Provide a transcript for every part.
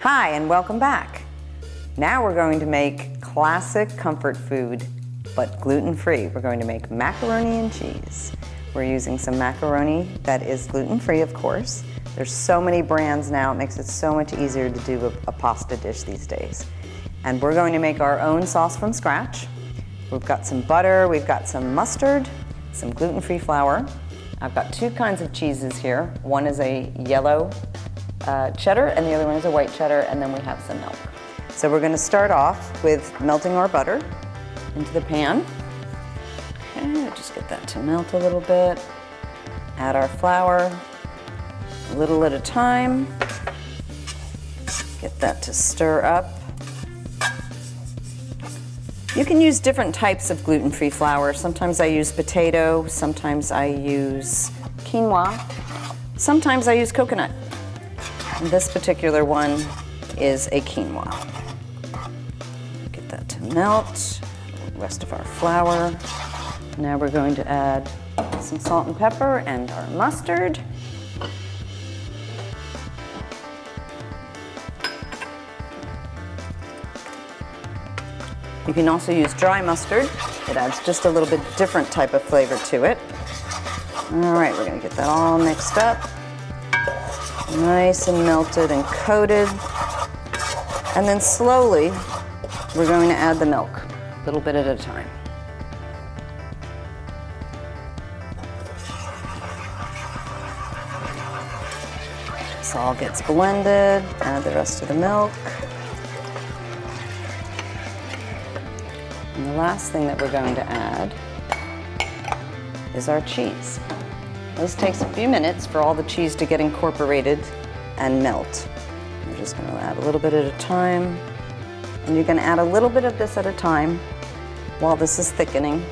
Hi, and welcome back. Now we're going to make classic comfort food, but gluten-free. We're going to make macaroni and cheese. We're using some macaroni that is gluten-free, of course. There's so many brands now, it makes it so much easier to do a pasta dish these days. And we're going to make our own sauce from scratch. We've got some butter, we've got some mustard, some gluten-free flour. I've got two kinds of cheeses here. One is a yellow cheddar and the other one is a white cheddar, and then we have some milk. So we're going to start off with melting our butter into the pan. Okay, just get that to melt a little bit. Add our flour, a little at a time. Get that to stir up. You can use different types of gluten-free flour. Sometimes I use potato, sometimes I use quinoa, sometimes I use coconut. And this particular one is a quinoa. Get that to melt, the rest of our flour. Now we're going to add some salt and pepper and our mustard. You can also use dry mustard. It adds just a little bit different type of flavor to it. All right, we're gonna get that all mixed up. Nice and melted and coated. And then slowly, we're going to add the milk, a little bit at a time. This all gets blended, add the rest of the milk. And the last thing that we're going to add is our cheese. This takes a few minutes for all the cheese to get incorporated and melt. We're just going to add a little bit at a time. And you're going to add a little bit of this at a time while this is thickening.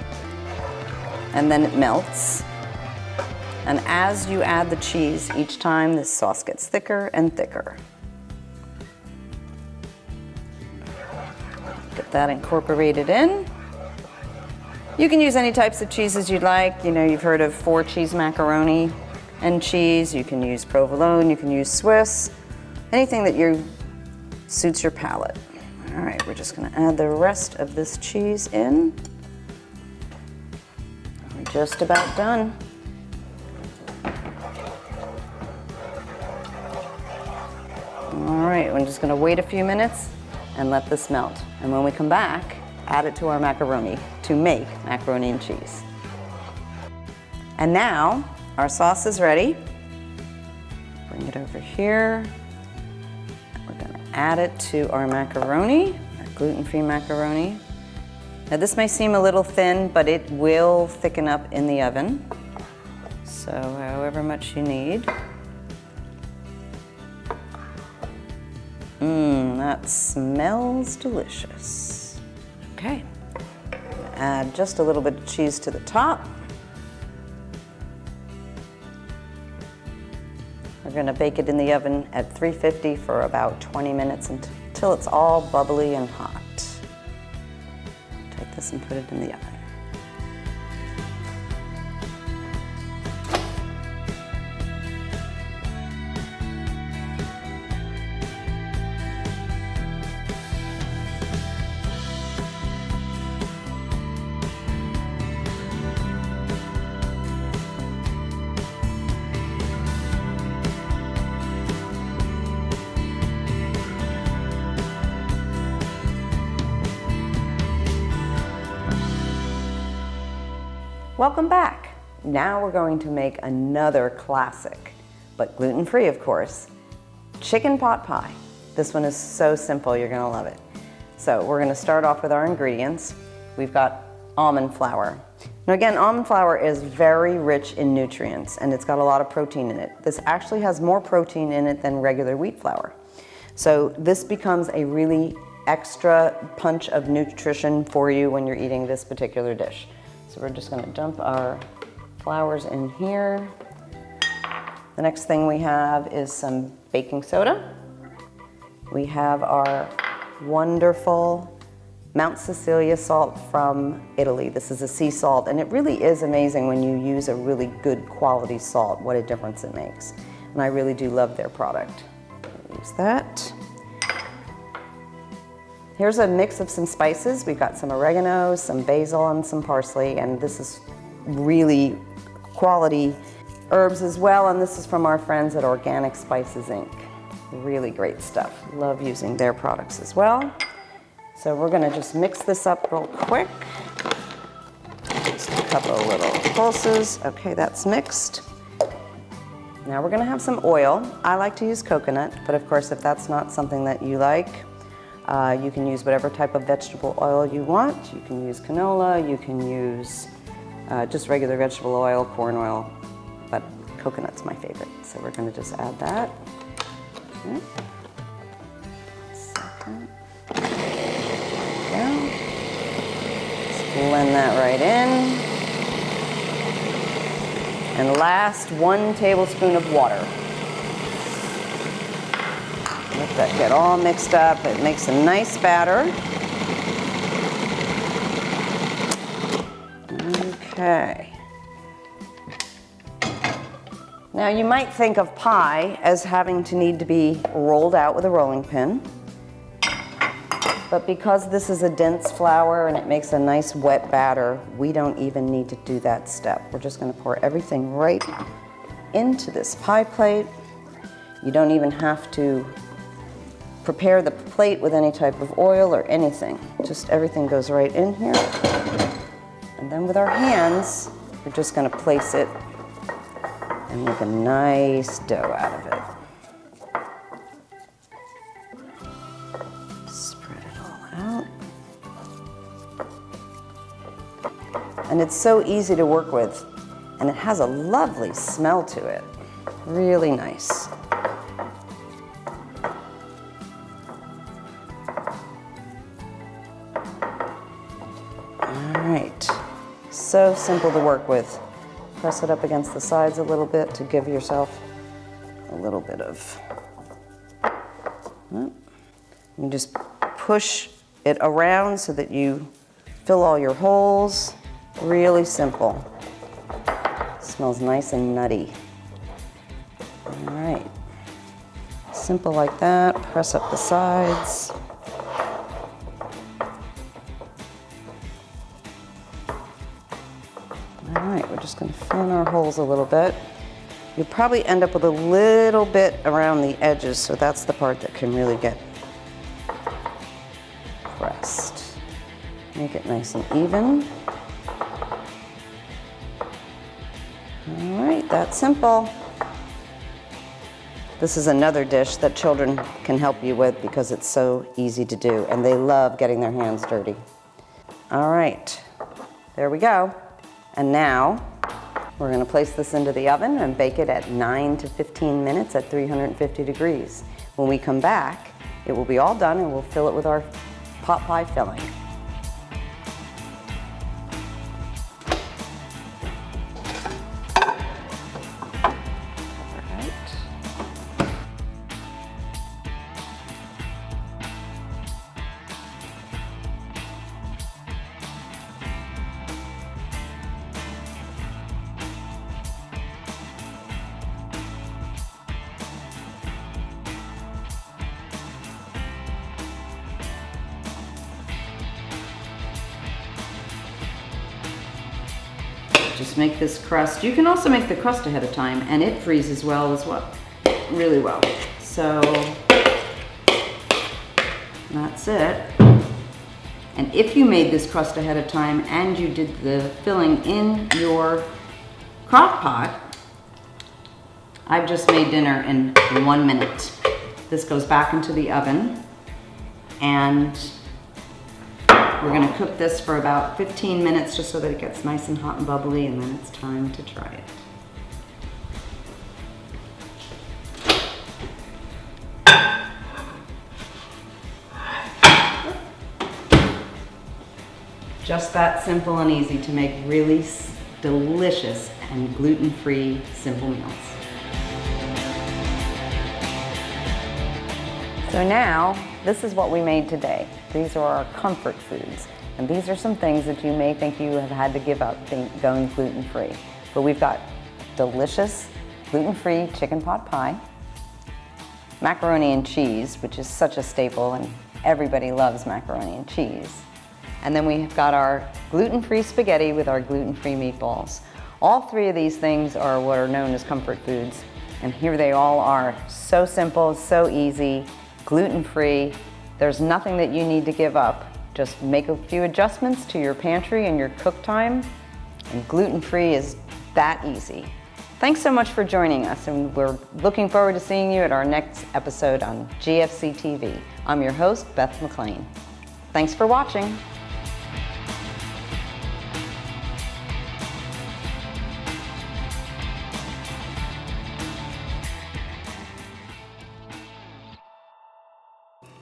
And then it melts. And as you add the cheese each time, this sauce gets thicker and thicker. Get that incorporated in. You can use any types of cheeses you'd like. You know, you've heard of 4-cheese macaroni and cheese. You can use provolone, you can use Swiss, anything that suits your palate. All right, we're just gonna add the rest of this cheese in. We're just about done. All right, we're just gonna wait a few minutes and let this melt. And when we come back, add it to our macaroni to make macaroni and cheese. And now our sauce is ready. Bring it over here. We're gonna add it to our macaroni, our gluten-free macaroni. Now this may seem a little thin, but it will thicken up in the oven. So however much you need. That smells delicious. Okay, add just a little bit of cheese to the top. We're gonna bake it in the oven at 350 for about 20 minutes until it's all bubbly and hot. Take this and put it in the oven. Welcome back. Now we're going to make another classic, but gluten-free of course, chicken pot pie. This one is so simple, you're gonna love it. So we're gonna start off with our ingredients. We've got almond flour. Now again, almond flour is very rich in nutrients and it's got a lot of protein in it. This actually has more protein in it than regular wheat flour. So this becomes a really extra punch of nutrition for you when you're eating this particular dish. So we're just gonna dump our flours in here. The next thing we have is some baking soda. We have our wonderful Mount Cecilia salt from Italy. This is a sea salt, and it really is amazing when you use a really good quality salt, what a difference it makes. And I really do love their product. Use that. Here's a mix of some spices. We've got some oregano, some basil, and some parsley, and this is really quality herbs as well, and this is from our friends at Organic Spices Inc. Really great stuff. Love using their products as well. So we're gonna just mix this up real quick. Just a couple of little pulses. Okay, that's mixed. Now we're gonna have some oil. I like to use coconut, but of course if that's not something that you like, you can use whatever type of vegetable oil you want. You can use canola, you can use just regular vegetable oil, corn oil, but coconut's my favorite. So we're gonna just add that. Okay. Second. There we go. Just blend that right in. And last, 1 tablespoon of water. Let that get all mixed up. It makes a nice batter. Okay. Now you might think of pie as having to need to be rolled out with a rolling pin. But because this is a dense flour and it makes a nice wet batter, we don't even need to do that step. We're just gonna pour everything right into this pie plate. You don't even have to prepare the plate with any type of oil or anything. Just everything goes right in here. And then with our hands, we're just gonna place it and make a nice dough out of it. And it's so easy to work with, and it has a lovely smell to it. Really nice. All right, so simple to work with. Press it up against the sides a little bit to give yourself a little bit of, you just push it around so that you fill all your holes. Really simple. Smells nice and nutty. All right. Simple like that. Press up the sides. All right, we're just gonna fill in our holes a little bit. You'll probably end up with a little bit around the edges, so that's the part that can really get pressed. Make it nice and even. All right, that's simple. This is another dish that children can help you with because it's so easy to do, and they love getting their hands dirty. All right, there we go. And now we're gonna place this into the oven and bake it at 9 to 15 minutes at 350 degrees. When we come back, it will be all done and we'll fill it with our pot pie filling. Just make this crust. You can also make the crust ahead of time and it freezes really well. So that's it. And if you made this crust ahead of time and you did the filling in your crock pot, I've just made dinner in 1 minute. This goes back into the oven and we're gonna cook this for about 15 minutes just so that it gets nice and hot and bubbly, and then it's time to try it. Just that simple and easy to make really delicious and gluten-free simple meals. So now, this is what we made today. These are our comfort foods. And these are some things that you may think you have had to give up going gluten-free. But we've got delicious gluten-free chicken pot pie, macaroni and cheese, which is such a staple and Everybody loves macaroni and cheese. And then we've got our gluten-free spaghetti with our gluten-free meatballs. All three of these things are what are known as comfort foods. And here they all are. So simple, so easy, gluten-free. There's nothing that you need to give up. Just make a few adjustments to your pantry and your cook time, and gluten-free is that easy. Thanks so much for joining us, and we're looking forward to seeing you at our next episode on GFC TV. I'm your host, Beth McLean. Thanks for watching.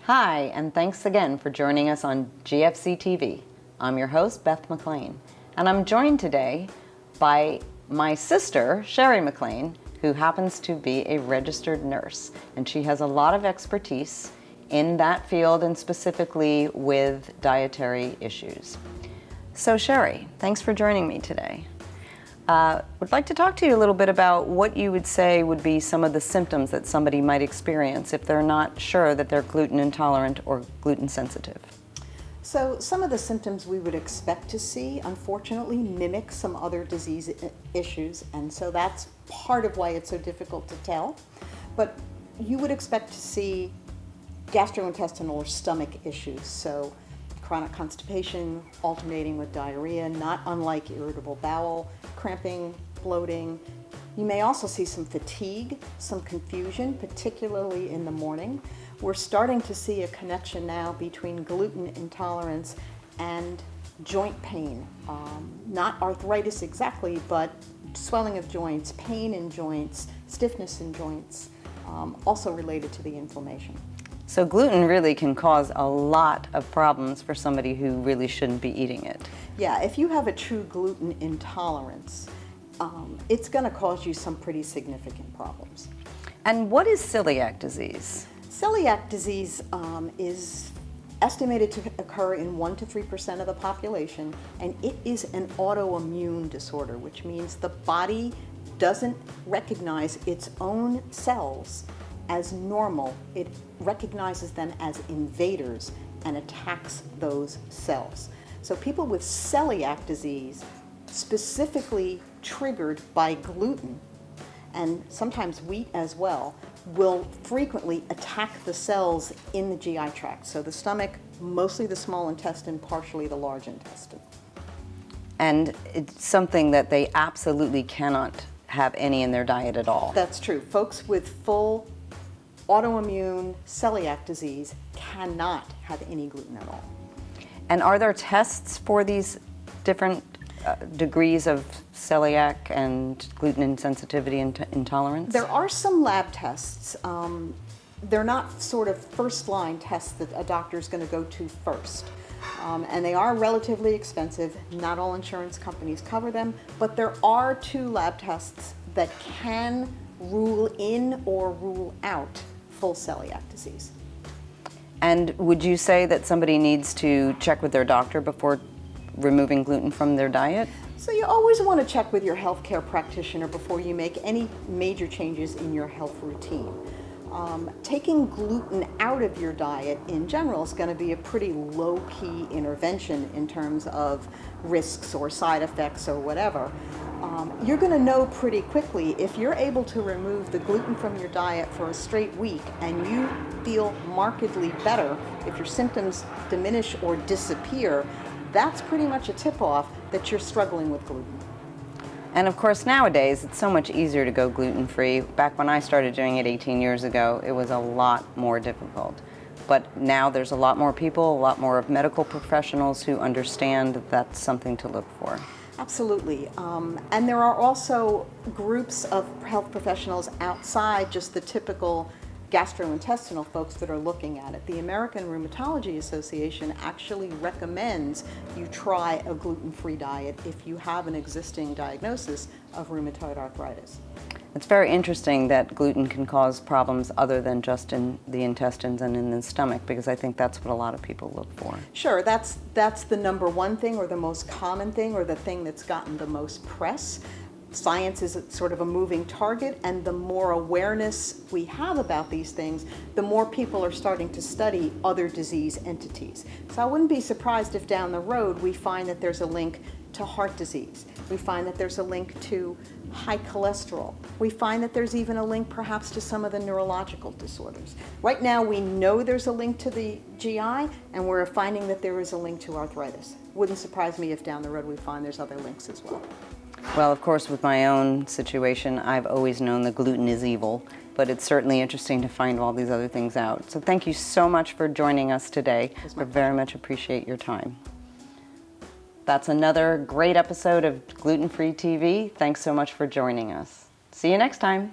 Hi, and thanks again for joining us on GFC TV. I'm your host, Beth McLean, and I'm joined today by my sister, Sherry McLean, who happens to be a registered nurse, and she has a lot of expertise in that field and specifically with dietary issues. So Sherry, thanks for joining me today. Would like to talk to you a little bit about what you would say would be some of the symptoms that somebody might experience if they're not sure that they're gluten intolerant or gluten sensitive. So some of the symptoms we would expect to see, unfortunately, mimic some other disease issues, and so that's part of why it's so difficult to tell. But you would expect to see gastrointestinal or stomach issues, so chronic constipation alternating with diarrhea, not unlike irritable bowel, cramping, bloating. You may also see some fatigue, some confusion, particularly in the morning. We're starting to see a connection now between gluten intolerance and joint pain. Not arthritis exactly, but swelling of joints, pain in joints, stiffness in joints, also related to the inflammation. So gluten really can cause a lot of problems for somebody who really shouldn't be eating it. Yeah, if you have a true gluten intolerance, it's going to cause you some pretty significant problems. And what is celiac disease? Celiac disease is estimated to occur in 1 to 3% of the population, and it is an autoimmune disorder, which means the body doesn't recognize its own cells as normal. It recognizes them as invaders and attacks those cells. So people with celiac disease, specifically triggered by gluten, and sometimes wheat as well, will frequently attack the cells in the GI tract. So the stomach, mostly the small intestine, partially the large intestine. And it's something that they absolutely cannot have any in their diet at all. That's true. Folks with full autoimmune celiac disease cannot have any gluten at all. And are there tests for these different degrees of celiac and gluten insensitivity and intolerance? There are some lab tests. They're not sort of first-line tests that a doctor is going to go to first. And they are relatively expensive. Not all insurance companies cover them, but there are 2 lab tests that can rule in or rule out full celiac disease. And would you say that somebody needs to check with their doctor before removing gluten from their diet? So you always want to check with your healthcare practitioner before you make any major changes in your health routine. Taking gluten out of your diet in general is going to be a pretty low-key intervention in terms of risks or side effects or whatever. You're going to know pretty quickly if you're able to remove the gluten from your diet for a straight week and you feel markedly better, if your symptoms diminish or disappear, that's pretty much a tip-off that you're struggling with gluten. And of course nowadays it's so much easier to go gluten-free. Back when I started doing it 18 years ago, it was a lot more difficult. But now there's a lot more people, a lot more of medical professionals who understand that that's something to look for. Absolutely. And there are also groups of health professionals outside just the typical gastrointestinal folks that are looking at it. The American Rheumatology Association actually recommends you try a gluten-free diet if you have an existing diagnosis of rheumatoid arthritis. It's very interesting that gluten can cause problems other than just in the intestines and in the stomach, because I think that's what a lot of people look for. Sure, that's the number one thing or the most common thing or the thing that's gotten the most press. Science is sort of a moving target, and the more awareness we have about these things, the more people are starting to study other disease entities. So I wouldn't be surprised if down the road we find that there's a link to heart disease. We find that there's a link to high cholesterol. We find that there's even a link perhaps to some of the neurological disorders. Right now we know there's a link to the GI, and we're finding that there is a link to arthritis. Wouldn't surprise me if down the road we find there's other links as well. Well, of course, with my own situation, I've always known that gluten is evil, but it's certainly interesting to find all these other things out. So thank you so much for joining us today. We very much appreciate your time. That's another great episode of Gluten-free TV. Thanks so much for joining us. See you next time.